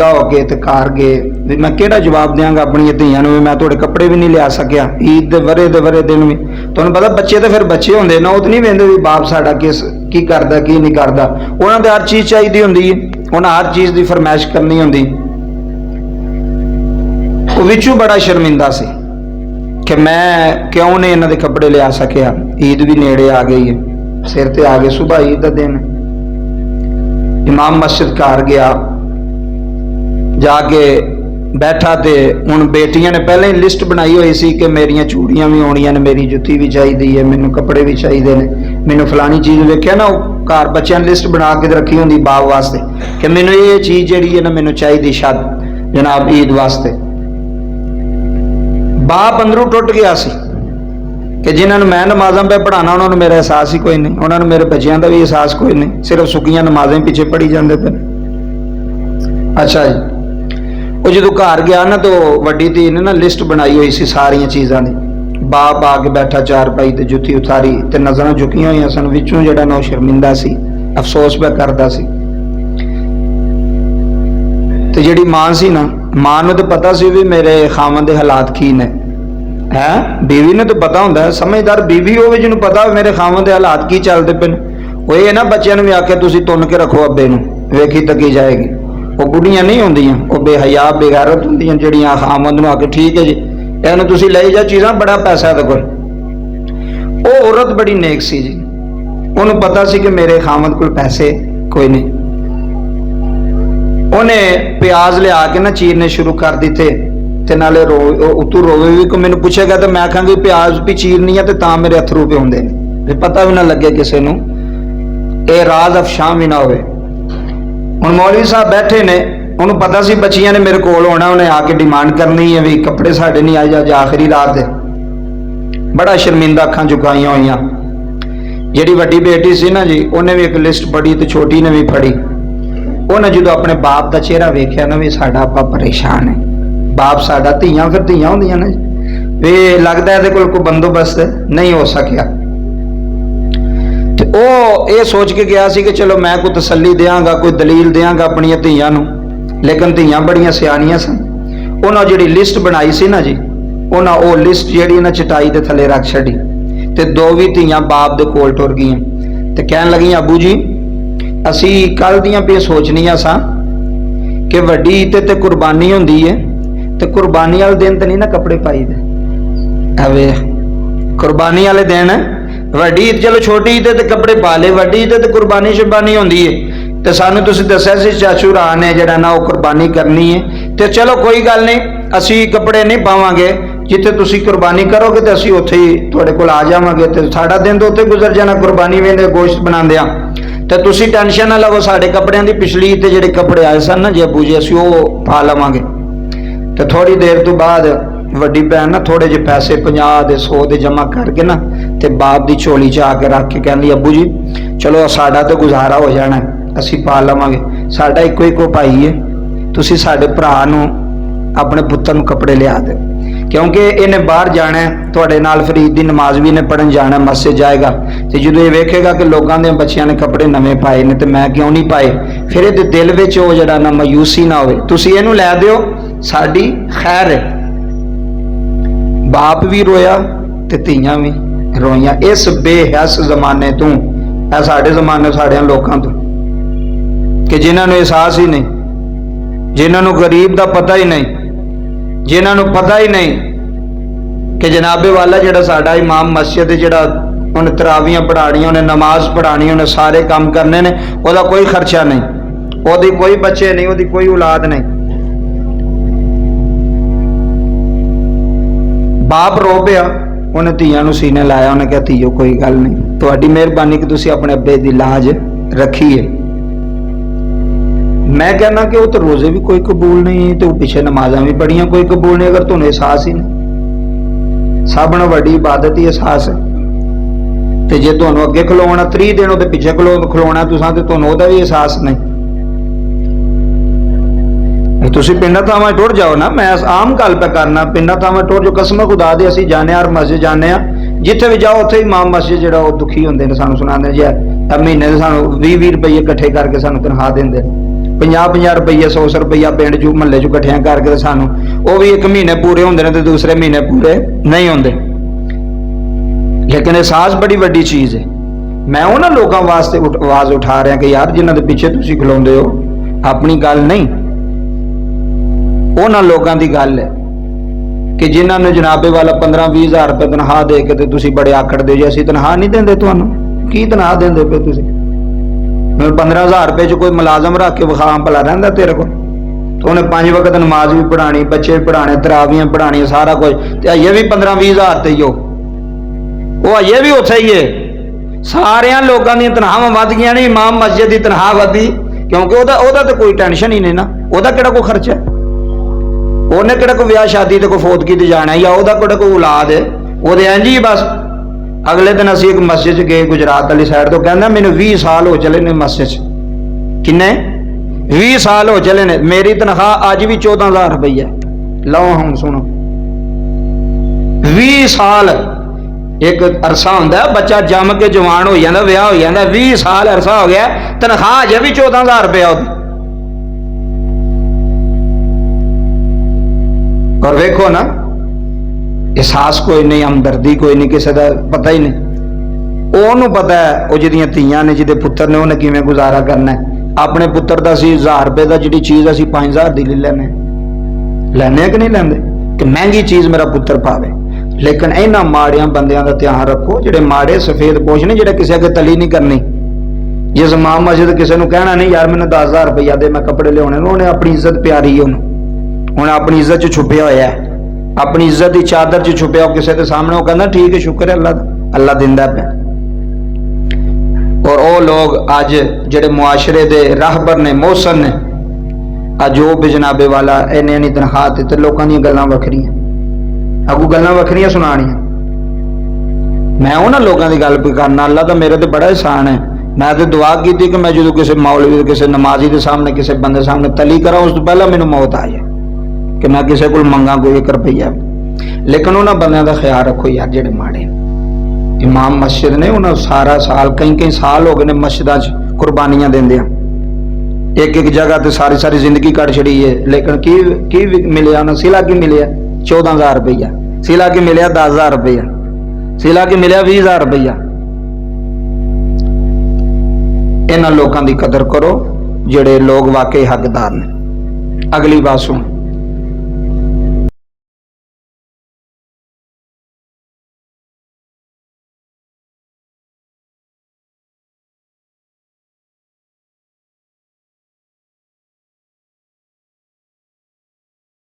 शर्मिंदा होके ते घर गए भी मैं केड़ा जवाब देंगा अपनी धियां नूं, मैं तुहाडे कपड़े भी नहीं लिया सकिया ईद दे वरे दिन भी। तुहानूं पता बच्चे तो फिर बच्चे हुंदे ना, वो तो नहीं वेंदे भी बाप साडा की करदा की नहीं करदा। उन्हां दे हर चीज़ चाहिदी हुंदी है, उन्हां हर चीज़ की फरमाइश करनी हुंदी। वो विचों बड़ा शर्मिंदा सी कि मैं क्यों नहीं इन्हां दे कपड़े लिया सकिया। ईद भी नेड़े आ गई है, सिर ते आ गए, सुबह ईद का दिन। इमाम मस्जिद घर गया, जाके बैठा तो हुण बेटियां ने पहले ही लिस्ट बनाई हुई सी कि मेरियां चूड़ियां भी होणियां ने, मेरी जुत्ती भी चाहिदी है, मैनू कपड़े भी चाहिए ने, मैनू फलानी चीज़ वेख्या ना घर बच्चों ने लिस्ट बना के रखी होंगी बाप वास्ते कि मैनू ये चीज़ जिहड़ी है ना मैनू चाहिए शाद जनाब ईद वास्ते। बाप अंदरों टुट गया सी कि जिन्होंने मैं नमाज़ां पे पढ़ाना उन्होंने मेरा एहसास ही कोई नहीं, उन्होंने मेरे बच्चों का भी एहसास कोई नहीं, सिर्फ सुखियां नमाज़ें पीछे पढ़ी जाते पे। अच्छा जी, वो जो घर गया ना तो वड्डी धी ने ना लिस्ट बनाई हुई सी सारिया चीज़ों की। बाप आके बैठा चारपाई ते जुत्ती उतारी ते नज़रां झुकियां हुई सन, विचों जिहड़ा ना शर्मिंदा सी, अफसोस पे करदा सी। ते जिहड़ी मां सी ना, मां नूं तो पता सी भी मेरे खामन दे हालात की ने है, बीवी ने तो पता होंदा है, समझदार बीवी होवे जिन्होंने पता हो मेरे खामन दे हालात की चलते पे। वो ये ना बच्चों ने भी आके तुसीं तुन के रखो अब्बे नूं, वेखी तकी जाएगी। वो बुढ़ियां नहीं होंदियां, वो बेहया बेगैरत होंदियां जिहड़ियां खामन नूं आके ठीक है जी इहनूं तुसीं ले जा चीज़ां, बड़ा पैसा है कोल। वो औरत बड़ी नेक सी जी, उन्होंने पता सी कि मेरे खामद कोल पैसे कोई नहीं। उन्हें प्याज लिया के ना चीरने शुरू कर दिते ते नाले उतू रोवे भी, कोई मैनूं पुछेगा तो मैं आखांगी प्याज भी चीरनी है तो मेरे अथरू पे होंदे ने, पता भी ना लगे किसी नूं, ये राज अफशां भी ना होवे। हुण मौलवी साहब बैठे ने, उन्होंने पता सी बच्चियां ने मेरे कोल होना, उन्हें आके डिमांड करनी है भी कपड़े साडे नहीं आए जा आखिरी रात दे। बड़ा शर्मिंदा अखां झुकाइयां होइयां। जिहड़ी वड्डी बेटी सी ना जी, उन्हें भी एक लिस्ट पढ़ी तो छोटी ने भी पढ़ी। उन्हें जो अपने बाप का चेहरा वेख्या ना भी साडा आपा परेशान है, बाप साडा धियां फिर धियां होंदियां ना जी, वे लगता है कोई बंदोबस्त नहीं हो सकिया। तो ये सोच के गया सी कि चलो मैं कोई तसल्ली देंगा, कोई दलील देंगा अपनी धियां नूं, लेकिन धियां बड़ियां सियाणियां सन। उन्होंने जिहड़ी लिस्ट बनाई सी ना जी, उन्हें वो लिस्ट जिहड़ी ना चटाई दे थले रख छड़ी ते दो भी धियां बाप दे कोल टुर गईयां ते कहन लगियां अबू जी असी कल दियां पे सोचनियां सा कि वड्डी ईद ते कुर्बानी हुंदी है ते कुर्बानी वाले दिन तो नहीं ना कपड़े पाई दे। अवे कुर्बानी वाले दिन वड्डी ईद, चलो छोटी ईद ते कपड़े पा ले, वड्डी ईद ते कुर्बानी शुरबानी होंदी है तो सानू तुसीं दस्सिया सी चाचू राह ने जिहड़ा ना वो कुर्बानी करनी है, तो चलो कोई गल नहीं असी कपड़े नहीं पावांगे, जिथे तुसीं कुर्बानी करोगे तो असी उत्थे ही तुहाडे कोल आ जावांगे, तो साडा दिन तो उत्थे गुजर जाना कुर्बानी वेंदे गोश्त बनांदियां। तो तुसीं टेंशन ना लवो, साडे कपड़ियां दी पिछली ईद ते जिहड़े कपड़े आए सन ना जी अबू जी असी वो पा लवांगे। तो थोड़ी देर तो बाद वड्डी भैन ना थोड़े जे पैसे 50 दे 100 दे जमा करके ना ते बाप दी झोली च आके रख के कहंदी अबू जी चलो साडा तो गुजारा हो जाना है, असी पा लवांगे, साडा इको इको भाई है, तुसीं साडे भरा नूं अपने पुत्तर नूं कपड़े लिया दे, क्योंकि इन्हें बाहर जाना है, तुहाडे नाल फिर ईद दी नमाज भी इन्हें पढ़न जाना, मस्जिद जाएगा, तो जो ये वेखेगा कि लोगों के बच्चों ने कपड़े नवे पाए ने तो मैं क्यों नहीं पाए, फिर ये दिल विच वो जिहड़ा ना मायूसी ना होवे, तुसीं इहनूं लै दिओ साडी खैर है। बाप भी रोया ते धीआं भी रोईयां इस बेहस जमाने तो, साडे जमाने साड़ियां लोगों तो कि जिन्होंने एहसास ही नहीं, जिन्होंने गरीब का पता ही नहीं, जिन्होंने पता ही नहीं कि जनाबे वाला जिहड़ा साडा इमाम मस्जिद जिहड़ा उन्हें तरावियां पढ़ानियां, उन्हें नमाज पढ़ानी, उन्हें सारे काम करने ने, ओहदा कोई खर्चा नहीं, ओहदी कोई बच्चे नहीं, ओहदी कोई औलाद नहीं। बाप रो पिया, उन्हें धीआं नूं सीने लाया, उन्हें कहा धीओ कोई गल नहीं, तुहाडी मेहरबानी कि तुसीं अपने अब्बे दी लाज रखी है। मैं कहना कि वो तो रोजे भी कोई कबूल नहीं, तो पिछे नमाजा भी पढ़िया कोई कबूल नहीं, अगर तुहानूं एहसास ही नहीं, सब नालों वड्डी इबादत ही एहसास है। तो जे तुहानूं अगे खलोना 30 दिन उहदे पिछे खलोना तुसां ते तुहानूं ओहदा भी एहसास नहीं, तुसीं पिंडां थावां टुर जाओ ना, मैं आम गल पे करना, पिंडां थावां टुर जो कसम खुदा दी असीं जाने हर मस्जिद जाने जिथे भी जाओ उत्थे इमाम मस्जिद जिहड़ा वो दुखी हुंदे ने, सानूं सुणांदे जे महीने दे सानूं 20-20 रुपये इकट्ठे करके सानूं तनखा दिंदे, 50-50 ਰੁਪਈਏ 100 ਰੁਪਈਆ ਪਿੰਡ 'ਚ ਮਹੱਲੇ 'ਚ ਇਕੱਠਿਆਂ ਕਰਕੇ ਤੇ ਸਾਨੂੰ ਉਹ ਵੀ ਇੱਕ ਮਹੀਨੇ ਪੂਰੇ ਹੁੰਦੇ ਨੇ ਤੇ ਦੂਸਰੇ ਮਹੀਨੇ ਪੂਰੇ ਨਹੀਂ ਹੁੰਦੇ। ਲੇਕਿਨ ਅਹਿਸਾਸ ਬੜੀ ਵੱਡੀ ਚੀਜ਼ ਹੈ। ਮੈਂ ਉਹਨਾਂ ਲੋਕਾਂ ਵਾਸਤੇ ਆਵਾਜ਼ ਉਠਾ ਰਿਹਾ ਕਿ ਯਾਰ ਜਿਨ੍ਹਾਂ ਦੇ ਪਿੱਛੇ ਤੁਸੀਂ ਖਲੋਂਦੇ ਹੋ, ਆਪਣੀ ਗੱਲ ਨਹੀਂ, ਉਹਨਾਂ ਲੋਕਾਂ ਦੀ ਗੱਲ ਹੈ ਕਿ ਜਿਨ੍ਹਾਂ ਨੂੰ ਜਨਾਬੇ ਵਾਲਾ 15-20 ਹਜ਼ਾਰ ਰੁਪਏ ਤਨਖਾਹ ਦੇ ਕੇ ਤੇ ਤੁਸੀਂ ਬੜੇ ਆਖੜਦੇ ਜੇ ਅਸੀਂ ਤਨਖਾਹ ਨਹੀਂ ਦਿੰਦੇ। ਤੁਹਾਨੂੰ ਕੀ ਤਨਖਾਹ ਦਿੰਦੇ ਪਏ ਤੁਸੀਂ? 15,000 ਰੁਪਏ 'ਚ ਕੋਈ ਮੁਲਾਜ਼ਮ ਰੱਖ ਕੇ ਵਿਖਾ ਭਲਾ ਰਹਿੰਦਾ ਤੇਰੇ ਕੋਲ? ਤੇ ਉਹਨੇ 5 ਵਕਤ ਨਮਾਜ਼ ਵੀ ਪੜ੍ਹਾਣੀ, ਬੱਚੇ ਵੀ ਪੜ੍ਹਾਣੇ, ਤਰਾਵੀਆਂ ਪੜ੍ਹਾਣੀਆਂ, ਸਾਰਾ ਕੁਝ, ਤੇ ਅਜੇ ਵੀ 15-20 ਹਜ਼ਾਰ ਤੇ ਹੀ ਉਹ ਅਜੇ ਵੀ ਉੱਥੇ ਹੀ ਹੈ। ਸਾਰਿਆਂ ਲੋਕਾਂ ਦੀਆਂ ਤਨਖਾਹਾਂ ਵੱਧ ਗਈਆਂ ਨੇ, ਇਮਾਮ ਮਸਜਿਦ ਦੀ ਤਨਖਾਹ ਵਧੀ ਕਿਉਂਕਿ ਉਹਦਾ ਤਾਂ ਕੋਈ ਟੈਨਸ਼ਨ ਹੀ ਨਹੀਂ ਨਾ, ਉਹਦਾ ਕਿਹੜਾ ਕੋਈ ਖਰਚਾ, ਉਹਨੇ ਕਿਹੜਾ ਕੋਈ ਵਿਆਹ ਸ਼ਾਦੀ ਤੇ ਕੋਈ ਫੋਤਗੀ ਤੇ ਜਾਣਾ, ਜਾਂ ਉਹਦਾ ਕਿਹੜਾ ਕੋਈ ਔਲਾਦ ਹੈ, ਉਹਦੇ ਇੰਝ ਹੀ ਬਸ। ਅਗਲੇ ਦਿਨ ਅਸੀਂ ਇੱਕ ਮਸਜਿਦ 'ਚ ਗਏ ਗੁਜਰਾਤ ਵਾਲੀ ਸਾਈਡ ਤੋਂ, ਕਹਿੰਦਾ ਮੈਨੂੰ 20 ਸਾਲ ਹੋ ਚਲੇ ਨੇ ਮਸਜਿਦ 'ਚ। ਕਿੰਨੇ? 20 ਸਾਲ ਹੋ ਚਲੇ ਨੇ, ਮੇਰੀ ਤਨਖਾਹ ਅੱਜ ਵੀ 14,000 ਰੁਪਈਆ। ਲਓ ਹੁਣ ਸੁਣੋ, 20 ਸਾਲ ਇੱਕ ਅਰਸਾ ਹੁੰਦਾ, ਬੱਚਾ ਜੰਮ ਕੇ ਜਵਾਨ ਹੋ ਜਾਂਦਾ, ਵਿਆਹ ਹੋ ਜਾਂਦਾ, 20 ਸਾਲ ਅਰਸਾ ਹੋ ਗਿਆ, ਤਨਖਾਹ ਅਜੇ ਵੀ 14,000 ਰੁਪਇਆ ਉਹਦੀ। ਔਰ ਵੇਖੋ ਨਾ, ਅਹਿਸਾਸ ਕੋਈ ਨਹੀਂ, ਹਮਦਰਦੀ ਕੋਈ ਨਹੀਂ, ਕਿਸੇ ਦਾ ਪਤਾ ਹੀ ਨਹੀਂ। ਉਹਨੂੰ ਪਤਾ ਹੈ ਉਹ ਜਿਹਦੀਆਂ ਧੀਆਂ ਨੇ, ਜਿਹਦੇ ਪੁੱਤਰ ਨੇ, ਉਹਨੇ ਕਿਵੇਂ ਗੁਜ਼ਾਰਾ ਕਰਨਾ ਹੈ। ਆਪਣੇ ਪੁੱਤਰ ਦਾ ਅਸੀਂ 1000 ਰੁਪਏ ਦਾ ਜਿਹੜੀ ਚੀਜ਼ ਅਸੀਂ 5000 ਦੀ ਲੈ ਲੈਣੇ ਕਿ ਨਹੀਂ ਲੈਂਦੇ, ਕਿ ਮਹਿੰਗੀ ਚੀਜ਼ ਮੇਰਾ ਪੁੱਤਰ ਪਾਵੇ। ਲੇਕਿਨ ਇਹਨਾਂ ਮਾੜਿਆਂ ਬੰਦਿਆਂ ਦਾ ਧਿਆਨ ਰੱਖੋ, ਜਿਹੜੇ ਮਾੜੇ ਸਫੇਦ ਪੋਸ਼ ਨੇ, ਜਿਹੜੇ ਕਿਸੇ ਅੱਗੇ ਤਲੀ ਨਹੀਂ ਕਰਨੀ। ਜਿਸ ਇਮਾਮ ਮਸਜਿਦ ਕਿਸੇ ਨੂੰ ਕਹਿਣਾ ਨਹੀਂ ਯਾਰ ਮੈਨੂੰ 10,000 ਰੁਪਇਆ ਦੇ, ਮੈਂ ਕੱਪੜੇ ਲਿਆਉਣੇ ਨੇ, ਉਹਨੇ ਆਪਣੀ ਇੱਜ਼ਤ ਪਿਆਰੀ ਹੈ, ਉਹਨੇ ਆਪਣੀ ਇੱਜ਼ਤ 'ਚ ਛੁਪਿਆ ਹੋਇਆ ਹੈ, ਆਪਣੀ ਇੱਜ਼ਤ ਦੀ ਚਾਦਰ 'ਚ ਛੁਪਿਆ ਉਹ ਕਿਸੇ ਦੇ ਸਾਹਮਣੇ, ਉਹ ਕਹਿੰਦਾ ਠੀਕ ਹੈ, ਸ਼ੁਕਰ ਹੈ ਅੱਲਾਹ ਦਾ, ਅੱਲਾਹ ਦਿੰਦਾ ਪਿਆ। ਔਰ ਉਹ ਲੋਕ ਅੱਜ ਜਿਹੜੇ ਮੁਆਸ਼ਰੇ ਦੇ ਰਾਹਬਰ ਨੇ, ਮੋਹਸਨ ਨੇ, ਅੱਜ ਉਹ ਵੀ ਜਨਾਬੇ ਵਾਲਾ ਇੰਨੇ ਨਹੀਂ ਤਨਖਾਹ ਤੇ ਲੋਕਾਂ ਦੀਆਂ ਗੱਲਾਂ ਵੱਖਰੀਆਂ, ਅੱਗੋਂ ਗੱਲਾਂ ਵੱਖਰੀਆਂ ਸੁਣਾਣੀਆਂ। ਮੈਂ ਉਹਨਾਂ ਲੋਕਾਂ ਦੀ ਗੱਲ ਵੀ ਕਰਨਾ, ਅੱਲਾਹ ਤਾਂ ਮੇਰੇ ਤੇ ਬੜਾ ਇਹਸਾਨ ਹੈ। ਮੈਂ ਤੇ ਦੁਆ ਕੀਤੀ ਕਿ ਮੈਂ ਜਦੋਂ ਕਿਸੇ ਮੌਲਵੀ, ਕਿਸੇ ਨਮਾਜ਼ੀ ਦੇ ਸਾਹਮਣੇ, ਕਿਸੇ ਬੰਦੇ ਸਾਹਮਣੇ ਤਲੀ ਕਰਾਂ, ਉਸ ਤੋਂ ਪਹਿਲਾਂ ਮੈਨੂੰ ਮੌਤ ਆ ਜਾਏ ਕਿ ਮੈਂ ਕਿਸੇ ਕੋਲ ਮੰਗਾ ਕੋਈ 1 ਰੁਪਈਆ। ਲੇਕਿਨ ਉਹਨਾਂ ਬੰਦਿਆਂ ਦਾ ਖਿਆਲ ਰੱਖੋ ਯਾਰ ਜਿਹੜੇ ਮਾੜੇ। ਇਮਾਮ ਮਸਜਿਦ ਨੇ, ਉਹਨਾਂ ਸਾਰਾ ਸਾਲ, ਕਈ ਸਾਲ ਹੋ ਗਏ ਨੇ ਮਸਜਿਦਾਂ 'ਚ ਕੁਰਬਾਨੀਆਂ ਦਿੰਦਿਆਂ, ਇੱਕ ਜਗ੍ਹਾ ਤੇ ਸਾਰੀ ਜ਼ਿੰਦਗੀ ਕੱਢ ਛੜੀ ਹੈ। ਲੇਕਿਨ ਕੀ ਮਿਲਿਆ ਉਹਨਾਂ? ਸਿਲਾ ਕੀ ਮਿਲਿਆ? 14,000 ਰੁਪਈਆ। ਸਿਲਾ ਕੀ ਮਿਲਿਆ? 10,000 ਰੁਪਈਆ। ਸਿਲਾ ਕੀ ਮਿਲਿਆ? 20,000 ਰੁਪਈਆ। ਇਹਨਾਂ ਲੋਕਾਂ ਦੀ ਕਦਰ ਕਰੋ ਜਿਹੜੇ ਲੋਕ ਵਾਕਈ ਹੱਕਦਾਰ ਨੇ। ਅਗਲੀ ਬਾਤ ਸੁਣੋ।